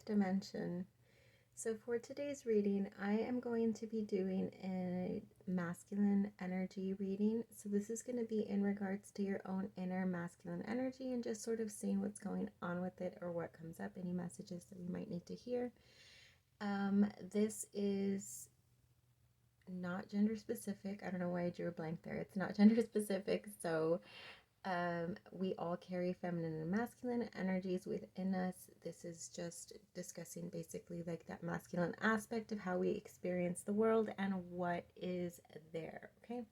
Dimension. So for today's reading, I am going to be doing a masculine energy reading. So this is going to be in regards to your own inner masculine energy and just sort of seeing what's going on with it or what comes up, any messages that we might need to hear. This is not gender specific. I don't know why I drew a blank there. It's not gender specific. So we all carry feminine and masculine energies within us. This is just discussing basically like that masculine aspect of how we experience the world and what is there. Okay,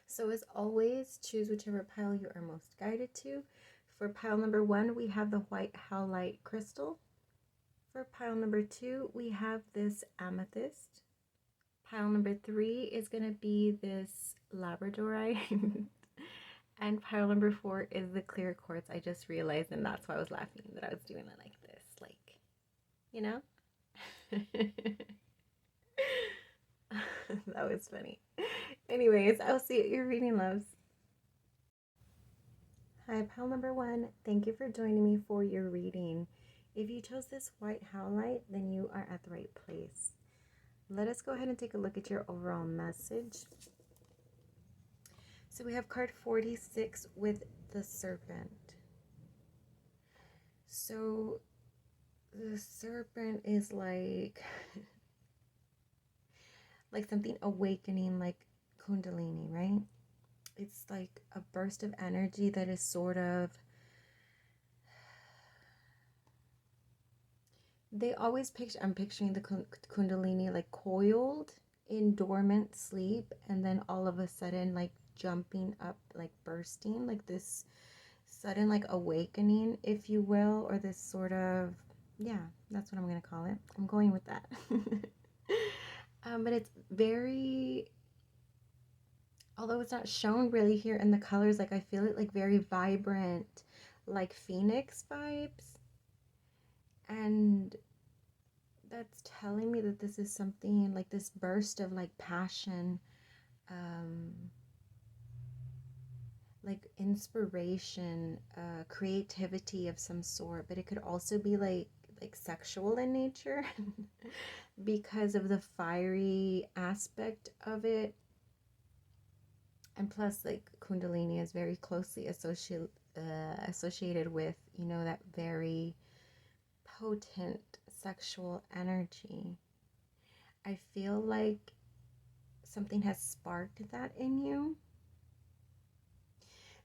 so as always, choose whichever pile you are most guided to. For pile number 1, we have the white howlite crystal. For pile number 2, we have this amethyst. Pile number 3 is going to be this labradorite. And pile number 4 is the clear quartz. I just realized, and that's why I was laughing, that I was doing it like this, like, you know? That was funny. Anyways, I'll see you at your reading, loves. Hi, pile number 1. Thank you for joining me for your reading. If you chose this white howlite, then you are at the right place. Let us go ahead and take a look at your overall message. So we have card 46 with the serpent. So the serpent is like something awakening, like Kundalini, right? It's like a burst of energy that is sort of, they always picture, I'm picturing the Kundalini like coiled in dormant sleep, and then all of a sudden like jumping up, like bursting, like this sudden like awakening, if you will, or this sort of, yeah, that's what I'm gonna call it. I'm going with that. But it's very, although it's not shown really here in the colors, like I feel it like very vibrant, like phoenix vibes, and that's telling me that this is something like this burst of like passion, like inspiration, creativity of some sort, but it could also be like sexual in nature because of the fiery aspect of it. And plus, like Kundalini is very closely associated with, you know, that very potent sexual energy. I feel like something has sparked that in you.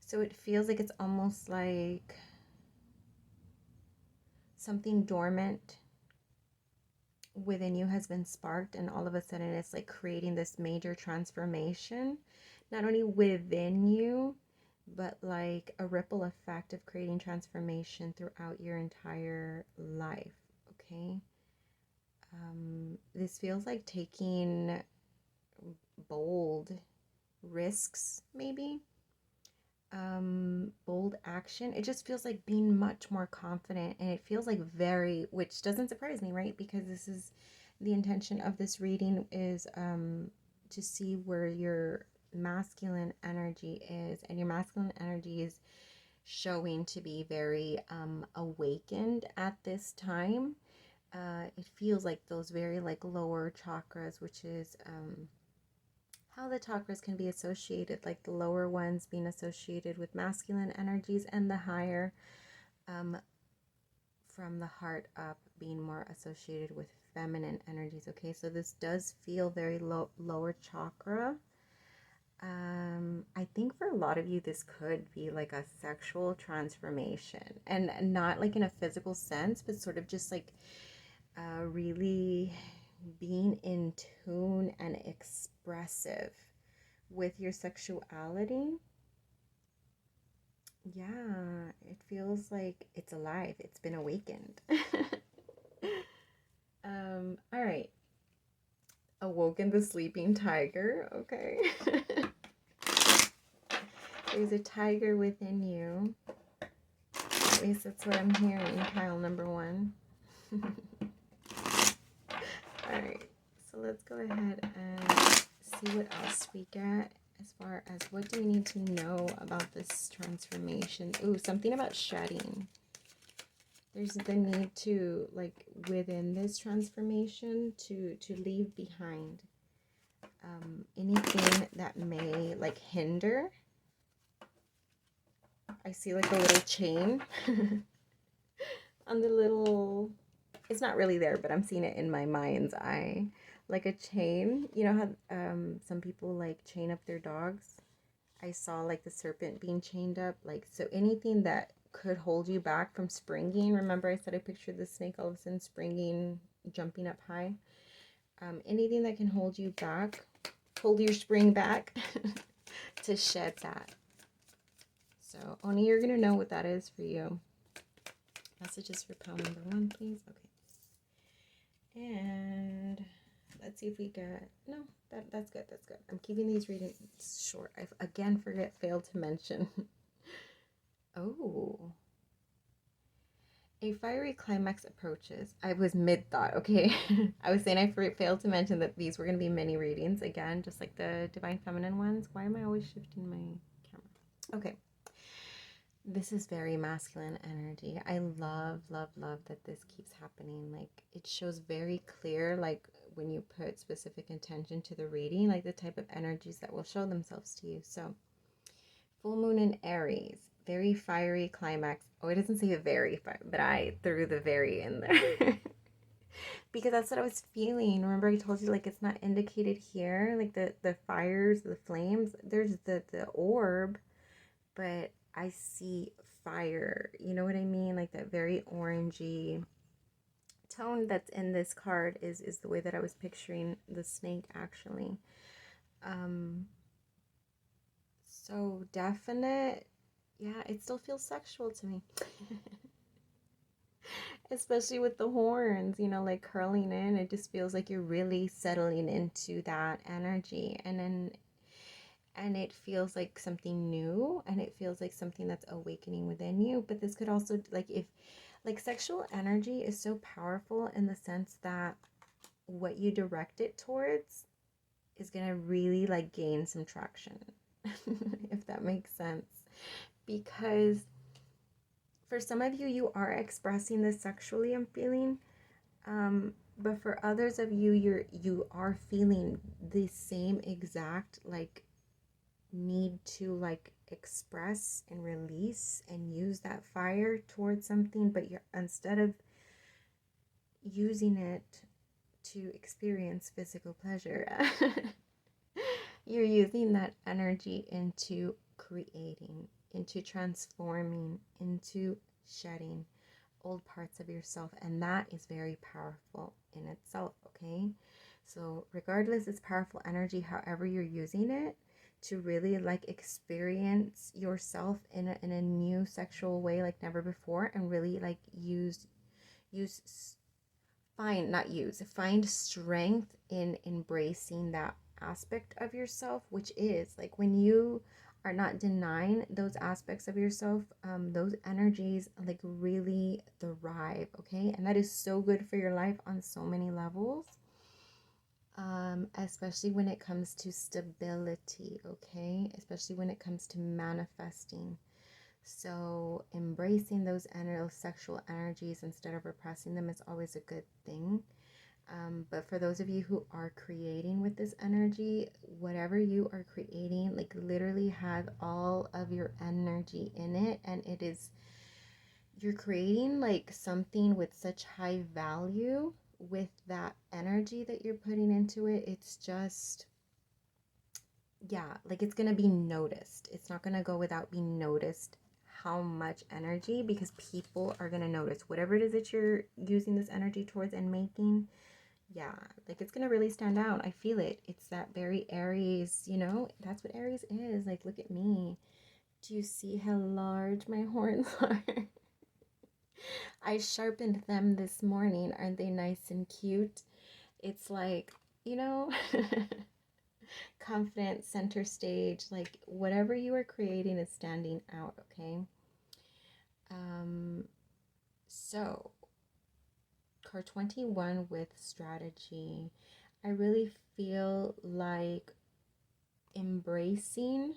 So it feels like it's almost like something dormant within you has been sparked, and all of a sudden it's like creating this major transformation, not only within you, but like a ripple effect of creating transformation throughout your entire life. Okay. This feels like taking bold risks, maybe. Bold action. It just feels like being much more confident, and it feels like very, which doesn't surprise me, right? Because this is the intention of this reading, is to see where your masculine energy is, and your masculine energy is showing to be very awakened at this time. It feels like those very like lower chakras, which is how the chakras can be associated, like the lower ones being associated with masculine energies, and the higher from the heart up being more associated with feminine energies. Okay, so this does feel very lower chakra. I think for a lot of you this could be like a sexual transformation, and not like in a physical sense, but sort of just like really being in tune and expressive with your sexuality. Yeah, it feels like it's alive. It's been awakened. All right. Awoken the sleeping tiger. Okay. There's a tiger within you. At least that's what I'm hearing, pile number 1. Alright, so let's go ahead and see what else we get as far as what do we need to know about this transformation. Ooh, something about shedding. There's the need to, like, within this transformation, to leave behind anything that may, like, hinder. I see, like, a little chain on the little, it's not really there, but I'm seeing it in my mind's eye. Like a chain. You know how some people, like, chain up their dogs? I saw, like, the serpent being chained up. Like, so anything that could hold you back from springing. Remember I said I pictured the snake all of a sudden springing, jumping up high. Anything that can hold you back, hold your spring back, to shed that. So only you're going to know what that is for you. Messages for pile number 1, please. Okay. And let's see if we get, no, that's good, that's good. I'm keeping these readings short. I again failed to mention. Oh. A fiery climax approaches. I was mid-thought, okay? I was saying I failed to mention that these were going to be mini readings, again, just like the Divine Feminine ones. Why am I always shifting my camera? Okay. This is very masculine energy. I love, love, love that this keeps happening. Like, it shows very clear, like, when you put specific intention to the reading, like the type of energies that will show themselves to you. So, full moon in Aries. Very fiery climax. Oh, it doesn't say very fire, but I threw the very in there. Because that's what I was feeling. Remember I told you, like, it's not indicated here. Like, the fires, the flames. There's the orb, but I see fire. You know what I mean? Like, that very orangey tone that's in this card is the way that I was picturing the snake, actually. So definite. Yeah, it still feels sexual to me. Especially with the horns, you know, like curling in. It just feels like you're really settling into that energy. And it feels like something new, and it feels like something that's awakening within you. But this could also, like, if, like, sexual energy is so powerful in the sense that what you direct it towards is going to really, like, gain some traction. If that makes sense. Because for some of you, you are expressing this sexually, I'm feeling. But for others of you, you are feeling the same exact, like, need to, like, express and release and use that fire towards something, but you're, instead of using it to experience physical pleasure, you're using that energy into creating, into transforming, into shedding old parts of yourself. And that is very powerful in itself, okay? So regardless, it's powerful energy, however you're using it, to really, like, experience yourself in a new sexual way like never before, and really, like, find strength in embracing that aspect of yourself, which is, like, when you are not denying those aspects of yourself, those energies, like, really thrive, okay? And that is so good for your life on so many levels. Especially when it comes to stability, okay? Especially when it comes to manifesting. So embracing those sexual energies instead of repressing them is always a good thing. But for those of you who are creating with this energy, whatever you are creating, like, literally has all of your energy in it, and it is, you're creating, like, something with such high value with that energy that you're putting into it. It's just, yeah, like, it's gonna be noticed. It's not gonna go without being noticed how much energy, because people are gonna notice whatever it is that you're using this energy towards and making. Yeah, like, it's gonna really stand out. I feel it. It's that very Aries, you know, that's what Aries is. Like, look at me. Do you see how large my horns are? I sharpened them this morning. Aren't they nice and cute? It's like, you know, confident, center stage, like, whatever you are creating is standing out, okay? So, card 21 with strategy. I really feel like embracing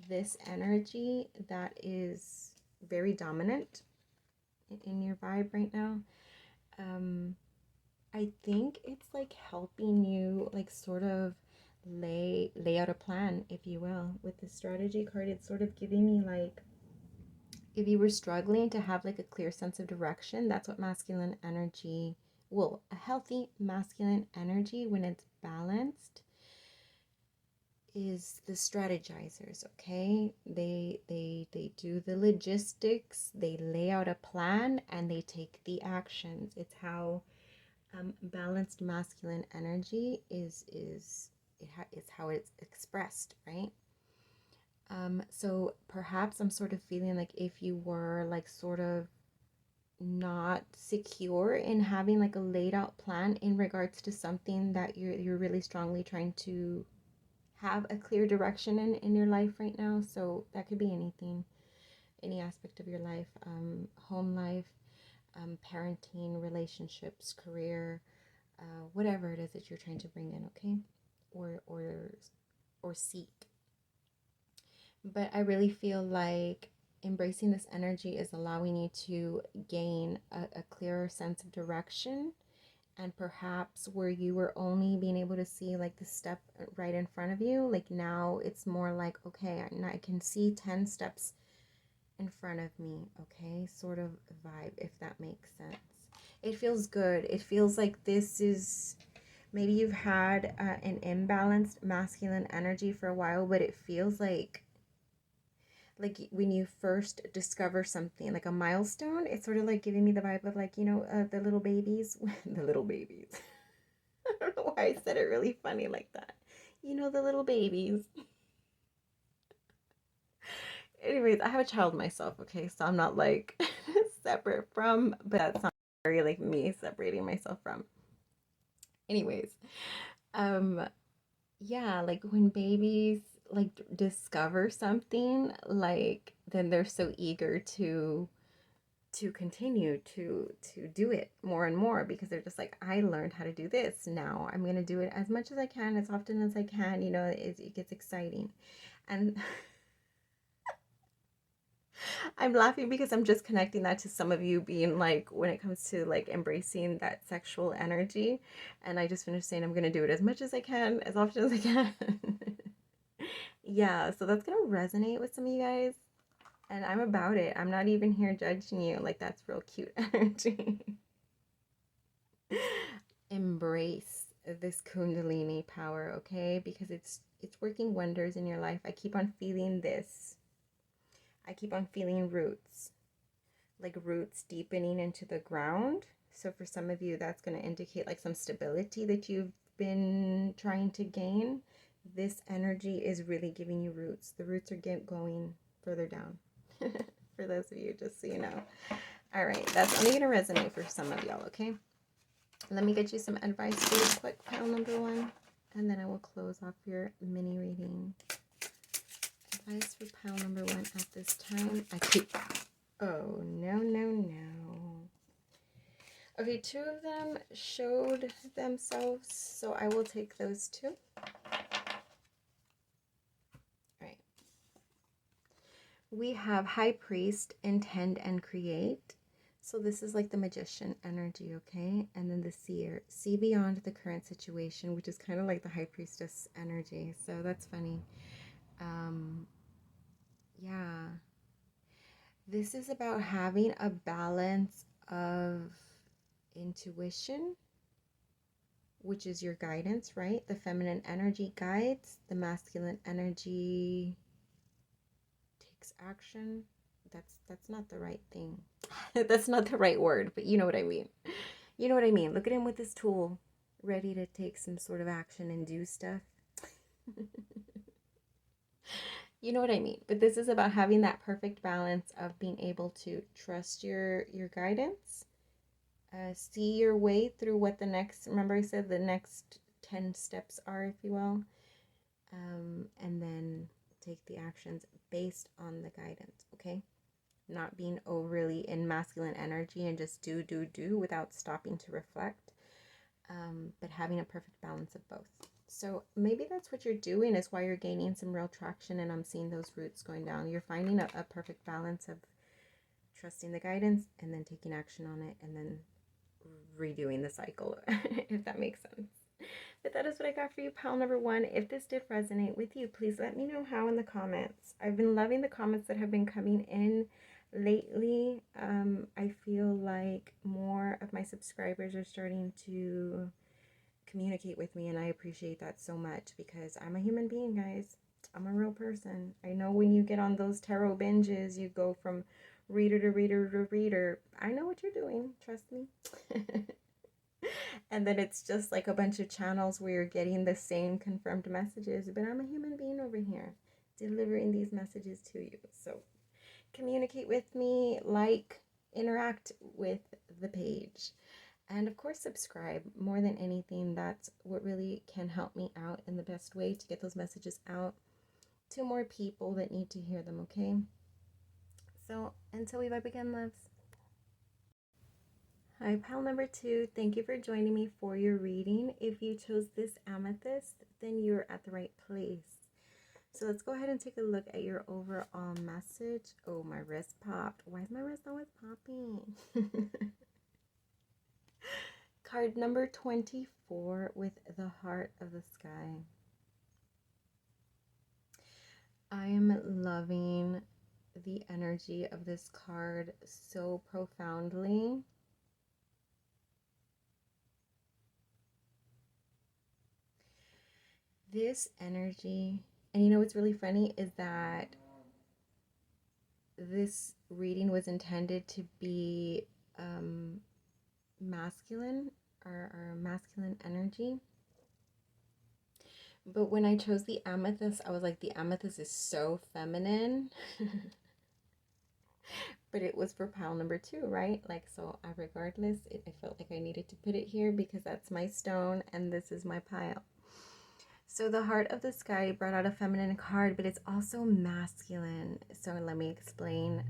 this energy that is very dominant, in your vibe right now. I think it's like helping you like sort of lay out a plan, if you will. With the strategy card, it's sort of giving me like, if you were struggling to have like a clear sense of direction, that's what masculine energy, well, a healthy masculine energy when it's balanced is the strategizers. Okay, they do the logistics, they lay out a plan, and they take the actions. It's how balanced masculine energy is how it's expressed, right? So perhaps I'm sort of feeling like if you were like sort of not secure in having like a laid out plan in regards to something that you're really strongly trying to have a clear direction in your life right now. So that could be anything, any aspect of your life, home life, parenting, relationships, career, whatever it is that you're trying to bring in, okay, or seek. But I really feel like embracing this energy is allowing you to gain a clearer sense of direction, and perhaps where you were only being able to see like the step right in front of you, like now it's more like, okay, I can see 10 steps in front of me, okay, sort of vibe, if that makes sense. It feels good. It feels like this is, maybe you've had an imbalanced masculine energy for a while, but it feels like when you first discover something, like a milestone, it's sort of like giving me the vibe of like, you know, the little babies, the little babies. I don't know why I said it really funny like that. You know, the little babies. Anyways, I have a child myself, okay, so I'm not like separate from, but that's not very like me separating myself from. Anyways, yeah, like when babies like discover something, like then they're so eager to continue to do it more and more, because they're just like, I learned how to do this, now I'm gonna do it as much as I can, as often as I can, you know. It gets exciting. And I'm laughing because I'm just connecting that to some of you being like, when it comes to like embracing that sexual energy, and I just finished saying I'm gonna do it as much as I can, as often as I can. Yeah, so that's gonna resonate with some of you guys, and I'm about it. I'm not even here judging you. Like, that's real cute energy. Embrace this kundalini power, okay? Because it's working wonders in your life. I keep on feeling this. I keep on feeling roots, like roots deepening into the ground. So for some of you, that's going to indicate like some stability that you've been trying to gain. This energy is really giving you roots. The roots are going further down. For those of you, just so you know. All right, that's only going to resonate for some of y'all, okay? Let me get you some advice really quick, pile number 1, and then I will close off your mini reading. Advice for pile number 1 at this time. Oh, no. Okay, 2 of them showed themselves, so I will take those 2. Alright. We have High Priest, Intend and Create. So this is like the Magician energy, okay? And then the Seer, see beyond the current situation, which is kind of like the High Priestess energy. So that's funny. Yeah. This is about having a balance of intuition, which is your guidance, right? The feminine energy guides, the masculine energy takes action. That's not the right thing. That's not the right word, but you know what I mean. You know what I mean. Look at him with his tool, ready to take some sort of action and do stuff. You know what I mean. But this is about having that perfect balance of being able to trust your guidance, see your way through what the next, remember I said the next 10 steps are, if you will, and then take the actions based on the guidance, okay? Not being overly in masculine energy and just do without stopping to reflect, but having a perfect balance of both. So maybe that's what you're doing, is why you're gaining some real traction, and I'm seeing those roots going down. You're finding a perfect balance of trusting the guidance, and then taking action on it, and then redoing the cycle, if that makes sense. But that is what I got for you, pile number one. If this did resonate with you, please let me know how in the comments. I've been loving the comments that have been coming in lately. I feel like more of my subscribers are starting to communicate with me, and I appreciate that so much, because I'm a human being, guys. I'm a real person. I know when you get on those tarot binges, you go from reader to reader to reader. I know what you're doing, trust me. And then it's just like a bunch of channels where you're getting the same confirmed messages, but I'm a human being over here delivering these messages to you. So communicate with me, like, interact with the page, and of course subscribe. More than anything, that's what really can help me out in the best way to get those messages out to more people that need to hear them, okay? So until we vibe again, loves. Hi, pile number two. Thank you for joining me for your reading. If you chose this amethyst, then you're at the right place. So let's go ahead and take a look at your overall message. Oh, my wrist popped. Why is my wrist always popping? Card number 24 with the heart of the sky. I am loving the energy of this card so profoundly. This energy, and you know what's really funny is that this reading was intended to be masculine, or masculine energy. But when I chose the amethyst, I was like, the amethyst is so feminine. But it was for pile number two, right? Like, so regardless, I felt like I needed to put it here because that's my stone and this is my pile. So the heart of the sky brought out a feminine card, but it's also masculine. So let me explain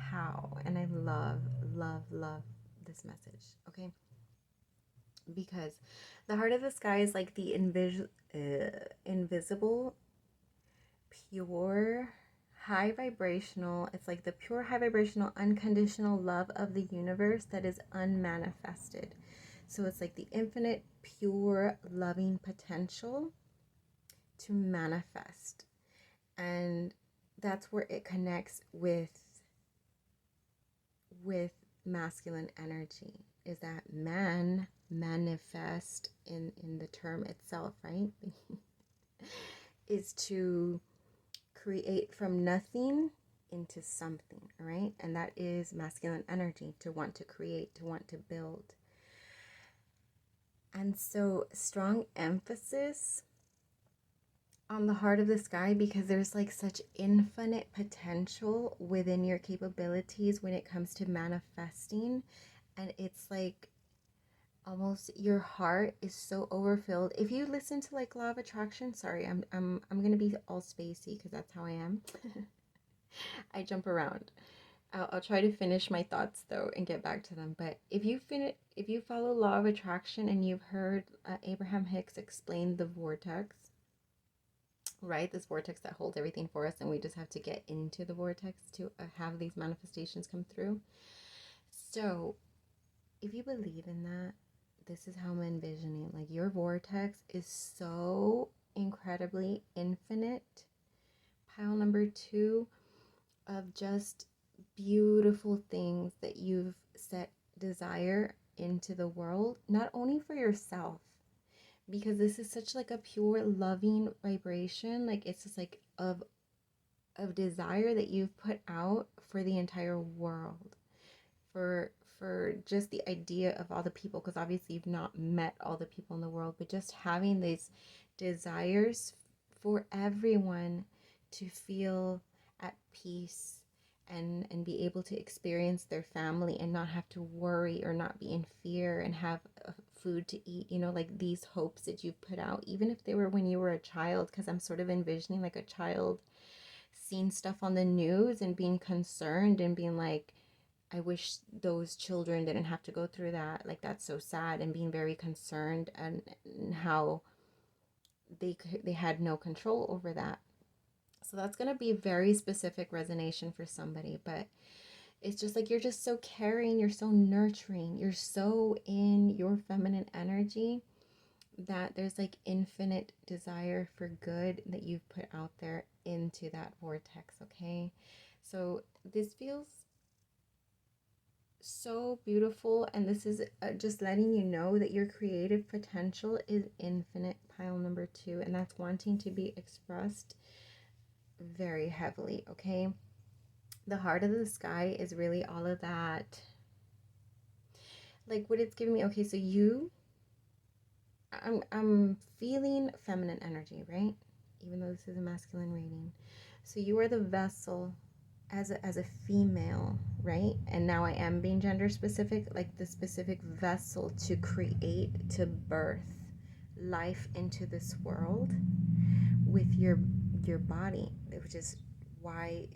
how. And I love, love, love this message, okay? Because the heart of the sky is like the invisible, pure, high vibrational. It's like the pure, high vibrational, unconditional love of the universe that is unmanifested. So it's like the infinite, pure, loving potential to manifest. And that's where it connects with masculine energy, is that man manifest in the term itself, right? Is to create from nothing into something, right? And that is masculine energy, to want to create, to want to build. And so strong emphasis on the heart of the sky, because there's like such infinite potential within your capabilities when it comes to manifesting. And it's like almost your heart is so overfilled. If you listen to like law of attraction, sorry, I'm gonna be all spacey because that's how I am. I jump around. I'll try to finish my thoughts though and get back to them. But if you follow law of attraction and you've heard Abraham Hicks explain the vortex, right? This vortex that holds everything for us, and we just have to get into the vortex to have these manifestations come through. So if you believe in that, this is how I'm envisioning. Like, your vortex is so incredibly infinite. Pile number two of just beautiful things that you've set desire into the world, not only for yourself, because this is such like a pure loving vibration, like it's just like of desire that you've put out for the entire world, for just the idea of all the people, because obviously you've not met all the people in the world, but just having these desires for everyone to feel at peace and be able to experience their family and not have to worry or not be in fear and have food to eat, you know, like these hopes that you've put out, even if they were when you were a child, because I'm sort of envisioning like a child seeing stuff on the news and being concerned and being like, I wish those children didn't have to go through that. Like, that's so sad, and being very concerned and how they had no control over that. So that's going to be very specific resonation for somebody. But It's just like you're just so caring, you're so nurturing, you're so in your feminine energy that there's like infinite desire for good that you've put out there into that vortex, okay? So this feels so beautiful, and this is just letting you know that your creative potential is infinite, pile number 2, and that's wanting to be expressed very heavily, okay? The heart of the sky is really all of that, like what it's giving me. Okay, so I'm feeling feminine energy, right? Even though this is a masculine reading. So you are the vessel as a female, right? And now I am being gender specific, like the specific vessel to create, to birth life into this world with your body, which is why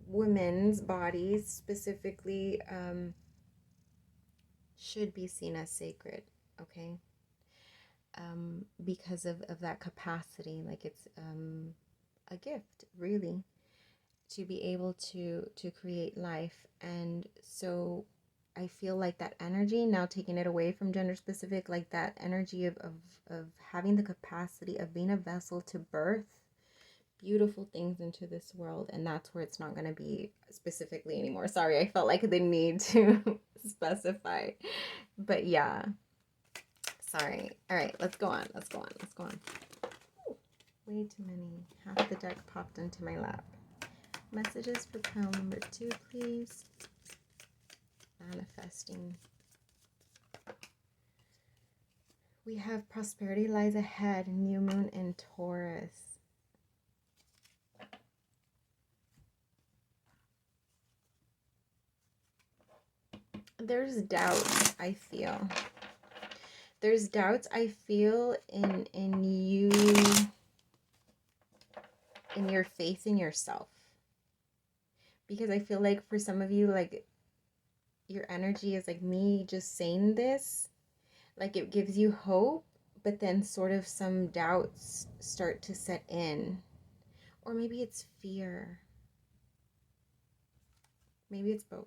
women's bodies specifically should be seen as sacred, okay? Because of that capacity, like it's a gift, really, to be able to create life. And so I feel like that energy, now taking it away from gender specific, like that energy of having the capacity of being a vessel to birth beautiful things into this world. And that's where it's not going to be specifically anymore. Sorry, I felt like the need to specify, but yeah, sorry. All right, let's go on. Ooh, way too many. Half the deck popped into my lap. Messages for pile number 2, please. Manifesting. We have prosperity lies ahead, new moon in Taurus. There's doubt, I feel. There's doubts I feel in you, in your faith in yourself. Because I feel like for some of you, like your energy is like me just saying this, like it gives you hope, but then sort of some doubts start to set in. Or maybe it's fear. Maybe it's both.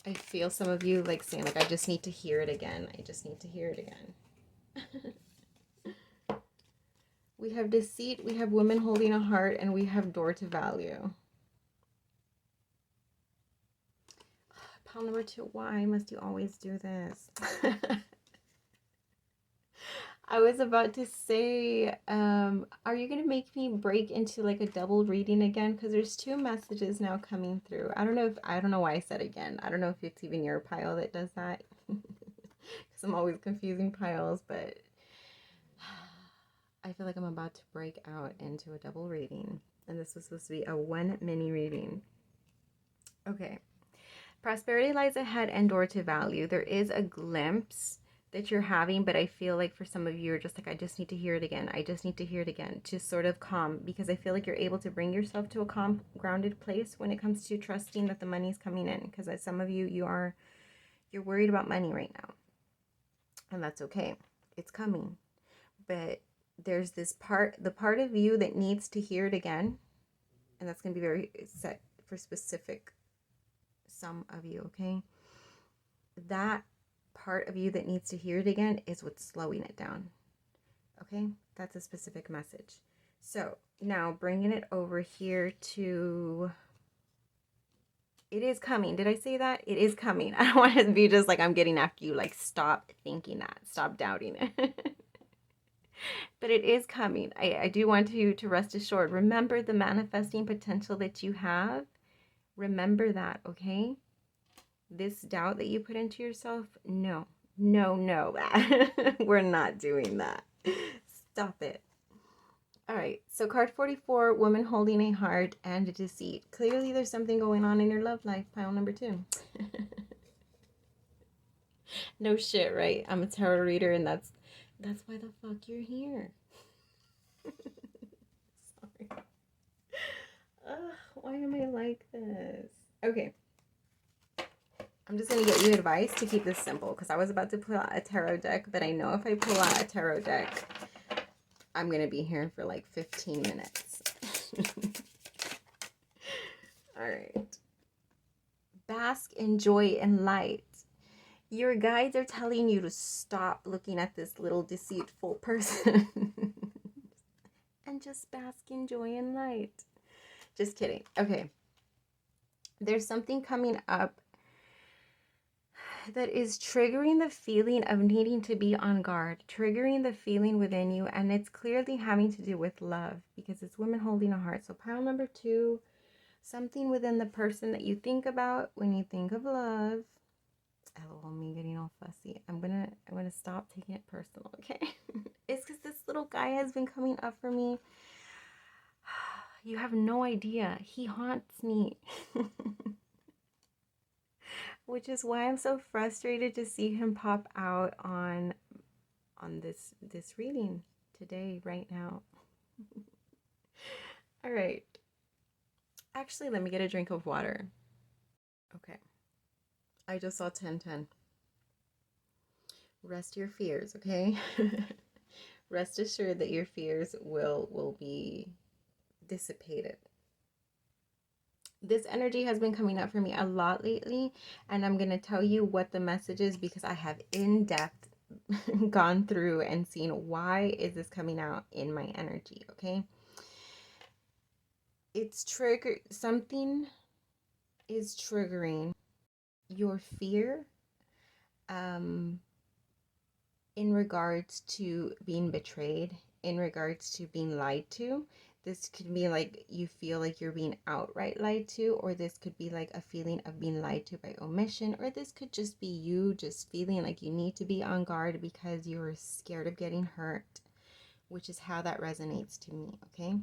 I feel some of you like saying, like, I just need to hear it again. I just need to hear it again. We have deceit, we have women holding a heart, and we have door to value. Pile number 2, why must you always do this? I was about to say, are you going to make me break into like a double reading again? Because there's 2 messages now coming through. I don't know why I said again. I don't know if it's even your pile that does that. Because I'm always confusing piles, but I feel like I'm about to break out into a double reading. And this was supposed to be a 1 mini reading. Okay. Prosperity lies ahead and door to value. There is a glimpse that you're having, but I feel like for some of you are just like, I just need to hear it again. I just need to hear it again to sort of calm, because I feel like you're able to bring yourself to a calm, grounded place when it comes to trusting that the money's coming in. Because as some of you, you're worried about money right now, and that's okay. It's coming, but there's this part, the part of you that needs to hear it again, and that's going to be very set for specific some of you, okay? That part of you that needs to hear it again is what's slowing it down, okay? That's a specific message. So now bringing it over here to, it is coming. Did I say that? It is coming. I don't want to be just like I'm getting after you. Like, stop thinking that. Stop doubting it. But it is coming. I do want you to rest assured. Remember the manifesting potential that you have. Remember that, okay? This doubt that you put into yourself, no. We're not doing that. Stop it. All right, so card 44, woman holding a heart and a deceit. Clearly there's something going on in your love life, pile number 2. No shit, right? I'm a tarot reader, and that's why the fuck you're here. Sorry. Why am I like this? Okay. I'm just going to get you advice to keep this simple, because I was about to pull out a tarot deck, but I know if I pull out a tarot deck, I'm going to be here for like 15 minutes. All right. Bask in joy and light. Your guides are telling you to stop looking at this little deceitful person and just bask in joy and light. Just kidding. Okay. There's something coming up that is triggering the feeling of needing to be on guard, triggering the feeling within you, and it's clearly having to do with love, because it's women holding a heart. So pile number 2, something within the person that you think about when you think of love. LOL, me getting all fussy. I'm gonna stop taking it personal, okay? It's because this little guy has been coming up for me. You have no idea. He haunts me. Which is why I'm so frustrated to see him pop out on this reading today, right now. All right. Actually, let me get a drink of water. Okay. I just saw 1010. Rest your fears, okay? Rest assured that your fears will be dissipated. This energy has been coming up for me a lot lately, and I'm going to tell you what the message is, because I have in depth gone through and seen why is this coming out in my energy, okay? It's triggered, something is triggering your fear in regards to being betrayed, in regards to being lied to. This could be like you feel like you're being outright lied to, or this could be like a feeling of being lied to by omission, or this could just be you just feeling like you need to be on guard because you're scared of getting hurt, which is how that resonates to me, okay?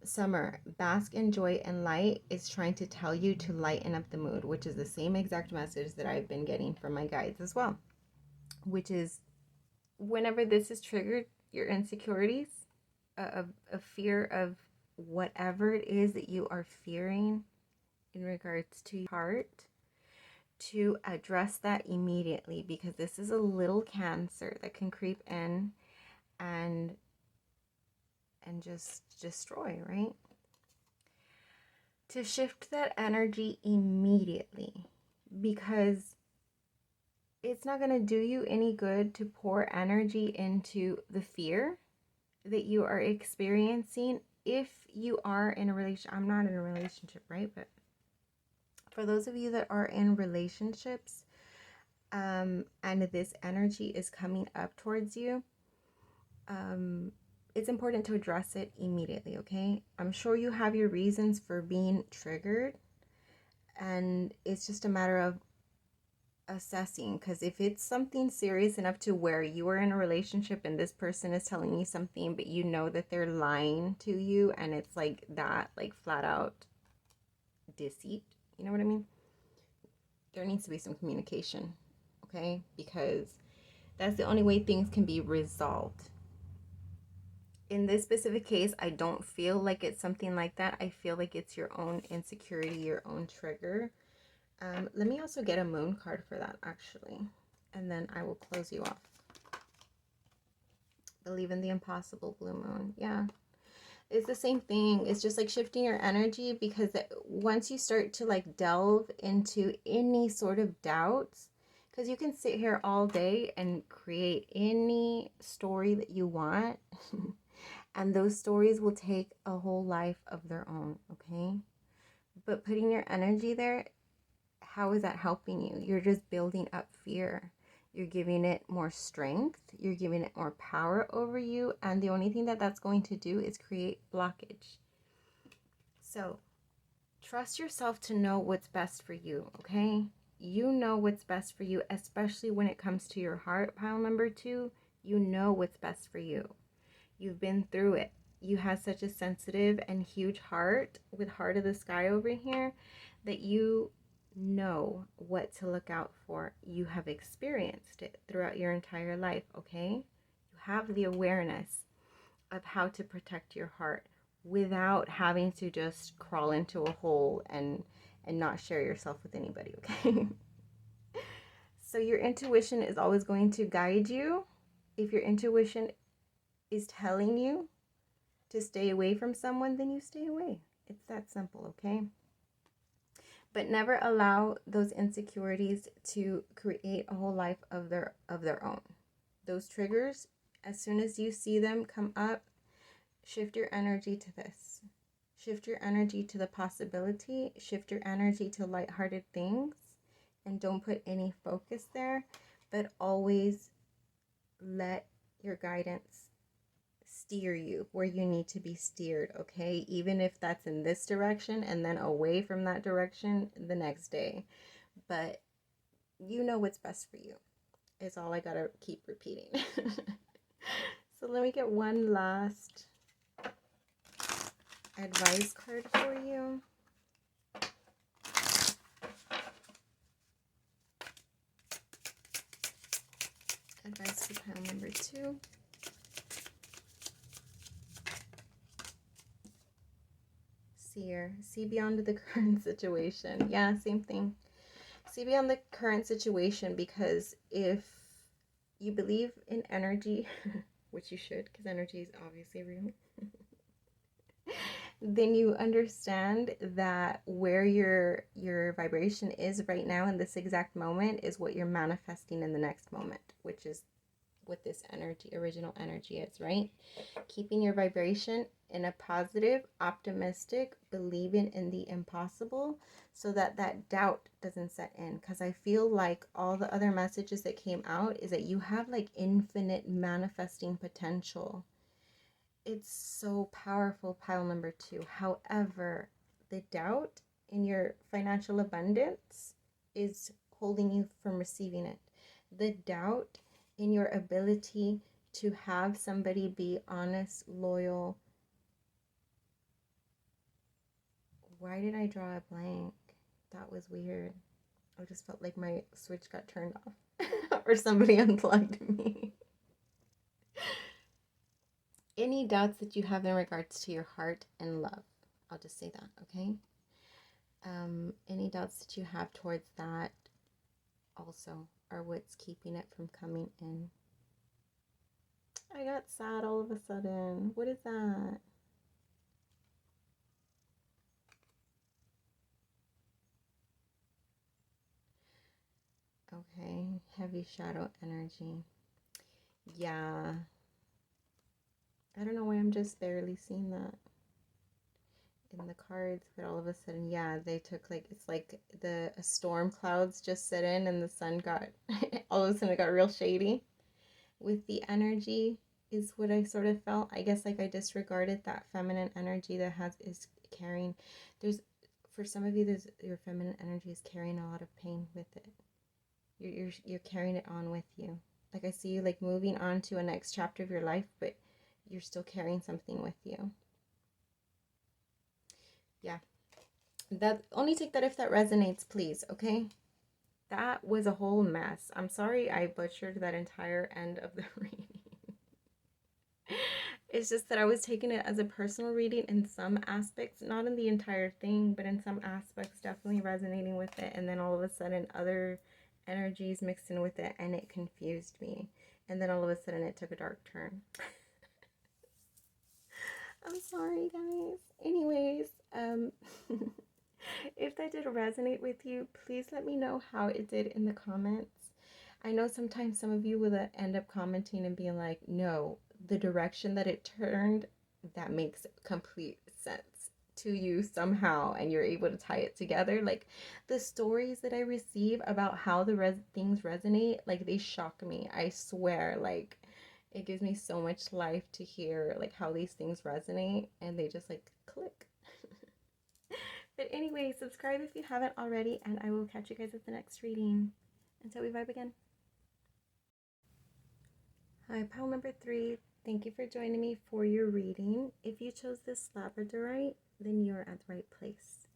Summer, bask in joy and light is trying to tell you to lighten up the mood, which is the same exact message that I've been getting from my guides as well, which is whenever this is triggered, your insecurities, a fear of whatever it is that you are fearing in regards to your heart, to address that immediately, because this is a little Cancer that can creep in and just destroy, right? To shift that energy immediately, because it's not going to do you any good to pour energy into the fear that you are experiencing if you are in a relationship. I'm not in a relationship, right? But for those of you that are in relationships, and this energy is coming up towards you, it's important to address it immediately, okay? I'm sure you have your reasons for being triggered, and it's just a matter of assessing, because if it's something serious enough to where you are in a relationship and this person is telling you something, but you know that they're lying to you, and it's like that, like flat out deceit, you know what I mean? There needs to be some communication, okay? Because that's the only way things can be resolved. In this specific case, I don't feel like it's something like that. I feel like it's your own insecurity, your own trigger. Let me also get a moon card for that, actually. And then I will close you off. Believe in the impossible, blue moon. Yeah. It's the same thing. It's just like shifting your energy, because once you start to like delve into any sort of doubts, because you can sit here all day and create any story that you want. And those stories will take a whole life of their own, okay? But putting your energy there, how is that helping you? You're just building up fear. You're giving it more strength. You're giving it more power over you. And the only thing that that's going to do is create blockage. So trust yourself to know what's best for you, okay? You know what's best for you, especially when it comes to your heart, pile number 2. You know what's best for you. You've been through it. You have such a sensitive and huge heart, with heart of the sky over here, that you know what to look out for. You have experienced it throughout your entire life, okay? You have the awareness of how to protect your heart without having to just crawl into a hole and and not share yourself with anybody, okay? So your intuition is always going to guide you. If your intuition is telling you to stay away from someone, then you stay away. It's that simple, okay? But never allow those insecurities to create a whole life of their own. Those triggers, as soon as you see them come up, shift your energy to this. Shift your energy to the possibility. Shift your energy to lighthearted things. And don't put any focus there, but always let your guidance steer you where you need to be steered, okay? Even if that's in this direction and then away from that direction the next day. But you know what's best for you. Is all I gotta keep repeating. So let me get one last advice card for you. Advice for pile number 2. Seer. See beyond the current situation. Yeah, same thing. See beyond the current situation, because if you believe in energy, which you should, because energy is obviously real, then you understand that where your vibration is right now in this exact moment is what you're manifesting in the next moment, which is what this energy, original energy is, right? Keeping your vibration in a positive, optimistic, believing in the impossible, so that that doubt doesn't set in. Because I feel like all the other messages that came out is that you have like infinite manifesting potential. It's so powerful, pile number 2. However, the doubt in your financial abundance is holding you from receiving it. The doubt in your ability to have somebody be honest, loyal. Why did I draw a blank? That was weird. I just felt like my switch got turned off or somebody unplugged me. Any doubts that you have in regards to your heart and love. I'll just say that, okay? Any doubts that you have towards that also are what's keeping it from coming in. I got sad all of a sudden. What is that? Okay, heavy shadow energy. Yeah. I don't know why I'm just barely seeing that in the cards, but all of a sudden, yeah, they took like, it's like the storm clouds just set in and the sun got, all of a sudden it got real shady with the energy is what I sort of felt. I guess like I disregarded that feminine energy that is carrying, for some of you, your feminine energy is carrying a lot of pain with it. You're carrying it on with you. Like I see you like moving on to a next chapter of your life, but you're still carrying something with you. Yeah. That only take that if that resonates, please, okay? That was a whole mess. I'm sorry I butchered that entire end of the reading. It's just that I was taking it as a personal reading in some aspects, not in the entire thing, but in some aspects definitely resonating with it. And then all of a sudden other energies mixed in with it and it confused me. And then all of a sudden it took a dark turn. I'm sorry, guys. Anyways, if that did resonate with you, please let me know how it did in the comments. I know sometimes some of you will end up commenting and being like, no, the direction that it turned, that makes complete sense to you somehow, and you're able to tie it together. Like the stories that I receive about how the things resonate, like they shock me. I swear, like it gives me so much life to hear like how these things resonate and they just like click. But anyway, subscribe if you haven't already, and I will catch you guys at the next reading. Until we vibe again. Hi, pile number 3. Thank you for joining me for your reading. If you chose this Labradorite, then you're at the right place.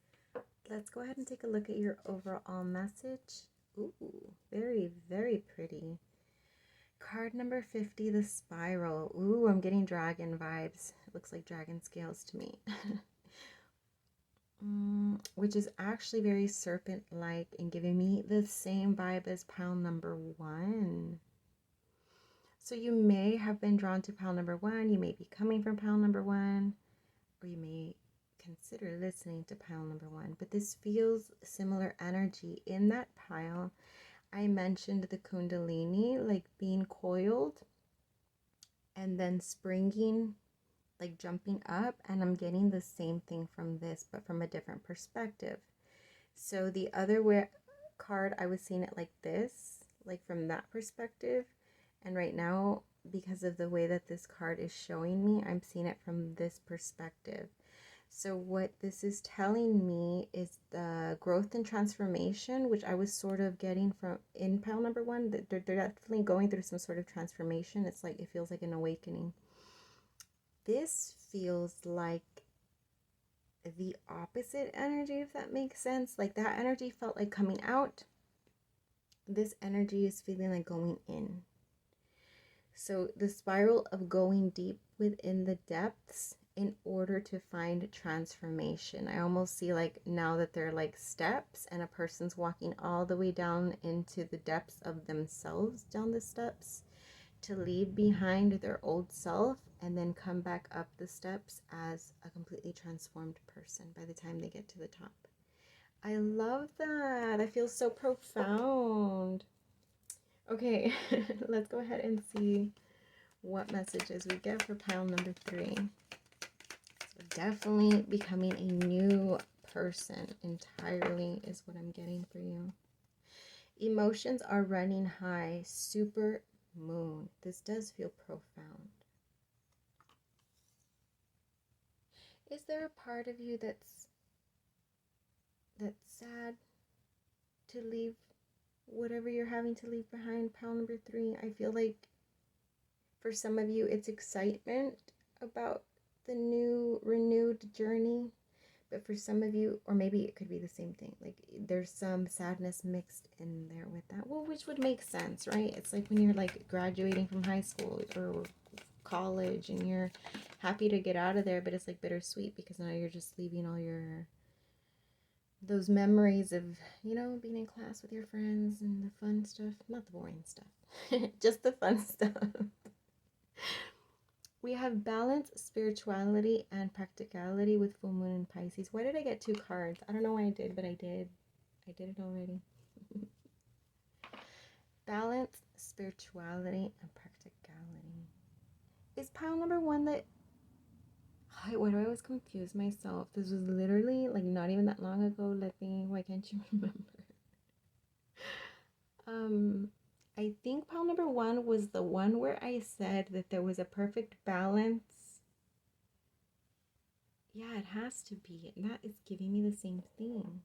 Let's go ahead and take a look at your overall message. Ooh, very, very pretty. Card number 50, the spiral. Ooh, I'm getting dragon vibes. It looks like dragon scales to me. which is actually very serpent-like and giving me the same vibe as pile number 1. So you may have been drawn to pile number 1, you may be coming from pile number 1, or you may consider listening to pile number 1, but this feels similar energy. In that pile, I mentioned the Kundalini, like being coiled and then springing, like jumping up, and I'm getting the same thing from this, but from a different perspective. So the other card, I was seeing it like this, like from that perspective, and right now, because of the way that this card is showing me, I'm seeing it from this perspective. So what this is telling me is the growth and transformation, which I was sort of getting from in pile number 1, that they're definitely going through some sort of transformation. It's like, it feels like an awakening. This feels like the opposite energy, if that makes sense. Like that energy felt like coming out. This energy is feeling like going in. So the spiral of going deep within the depths in order to find transformation. I almost see like now that they're like steps, and a person's walking all the way down into the depths of themselves, down the steps, to leave behind their old self and then come back up the steps as a completely transformed person by the time they get to the top. I love that. That feels so profound. Okay, let's go ahead and see what messages we get for pile number 3. So definitely becoming a new person entirely is what I'm getting for you. Emotions are running high. Super moon. This does feel profound. Is there a part of you that's sad to leave whatever you're having to leave behind? Pile number 3. I feel like for some of you it's excitement about the new renewed journey, but for some of you, or maybe it could be the same thing, like there's some sadness mixed in there with that. Well, which would make sense, right? It's like when you're like graduating from high school or college and you're happy to get out of there, but it's like bittersweet because now you're just leaving all those memories of, you know, being in class with your friends and the fun stuff, not the boring stuff, just the fun stuff. We have balance, spirituality, and practicality with full moon in Pisces. Why did I get 2 cards? I don't know why I did, but I did. I did it already. Balance, spirituality, and practicality. Is pile number 1 that... Why do I always confuse myself? This was literally like not even that long ago. Why can't you remember? I think pile number 1 was the one where I said that there was a perfect balance. Yeah, it has to be. And that is giving me the same thing.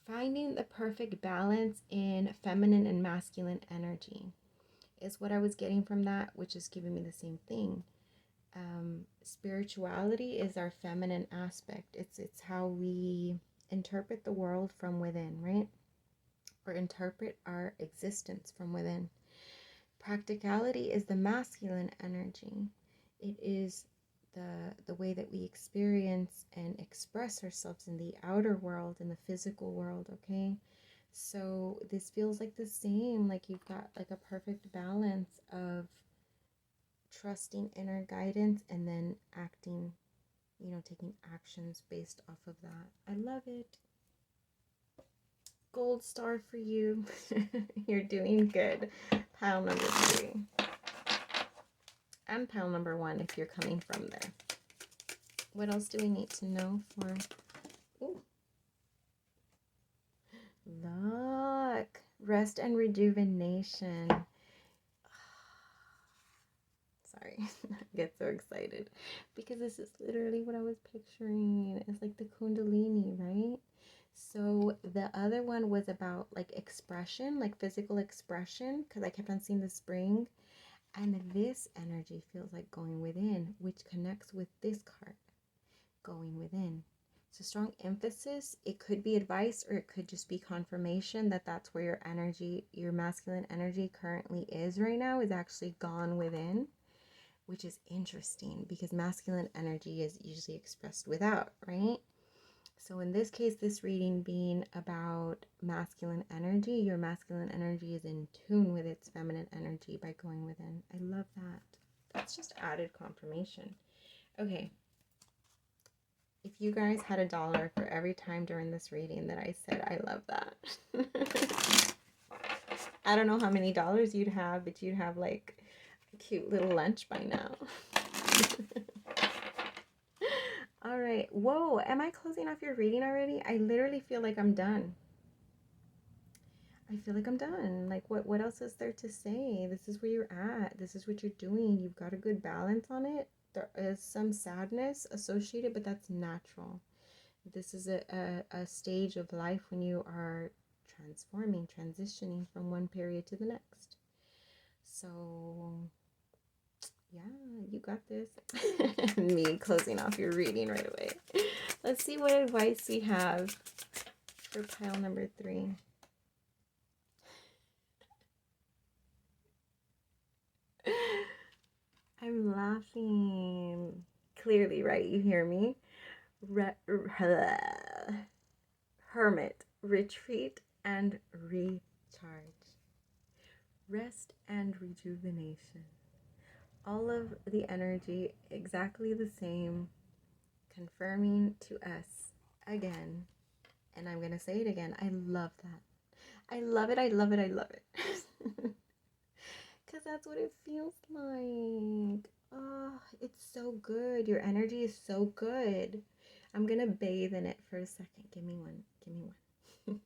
Finding the perfect balance in feminine and masculine energy is what I was getting from that, which is giving me the same thing. Spirituality is our feminine aspect. It's how we interpret the world from within, right? Or interpret our existence from within. Practicality is the masculine energy. It is the way that we experience and express ourselves in the outer world, in the physical world, okay? So this feels like the same, like you've got like a perfect balance of trusting inner guidance and then acting, you know, taking actions based off of that. I love it. Gold star for you. You're doing good. Pile number 3. And pile number 1 if you're coming from there. What else do we need to know for... Ooh. Look. Rest and rejuvenation. Sorry. I get so excited. Because this is literally what I was picturing. It's like the Kundalini, right? So the other one was about like expression, like physical expression, because I kept on seeing the spring. And this energy feels like going within, which connects with this card, going within. So strong emphasis. It could be advice or it could just be confirmation that that's where your energy, your masculine energy currently is right now, is actually gone within. which is interesting because masculine energy is usually expressed without, right? So in this case, this reading being about masculine energy, your masculine energy is in tune with its feminine energy by going within. I love that. That's just added confirmation. Okay. If you guys had $1 for every time during this reading that I said, I love that. I don't know how many dollars you'd have, but you'd have like a cute little lunch by now. All right. Whoa, am I closing off your reading already? I literally feel like I'm done. I feel like I'm done. Like, what else is there to say? This is where you're at. This is what you're doing. You've got a good balance on it. There is some sadness associated, but that's natural. This is a stage of life when you are transforming, transitioning from one period to the next. So, yeah, you got this. Me closing off your reading right away. Let's see what advice we have for pile number 3. I'm laughing. Clearly, right? You hear me? Hermit, retreat, and recharge. Rest and rejuvenation. All of the energy exactly the same, confirming to us again. And I'm going to say it again. I love that. I love it. I love it. I love it. Because that's what it feels like. Oh, it's so good. Your energy is so good. I'm going to bathe in it for a second. Give me one. Give me one.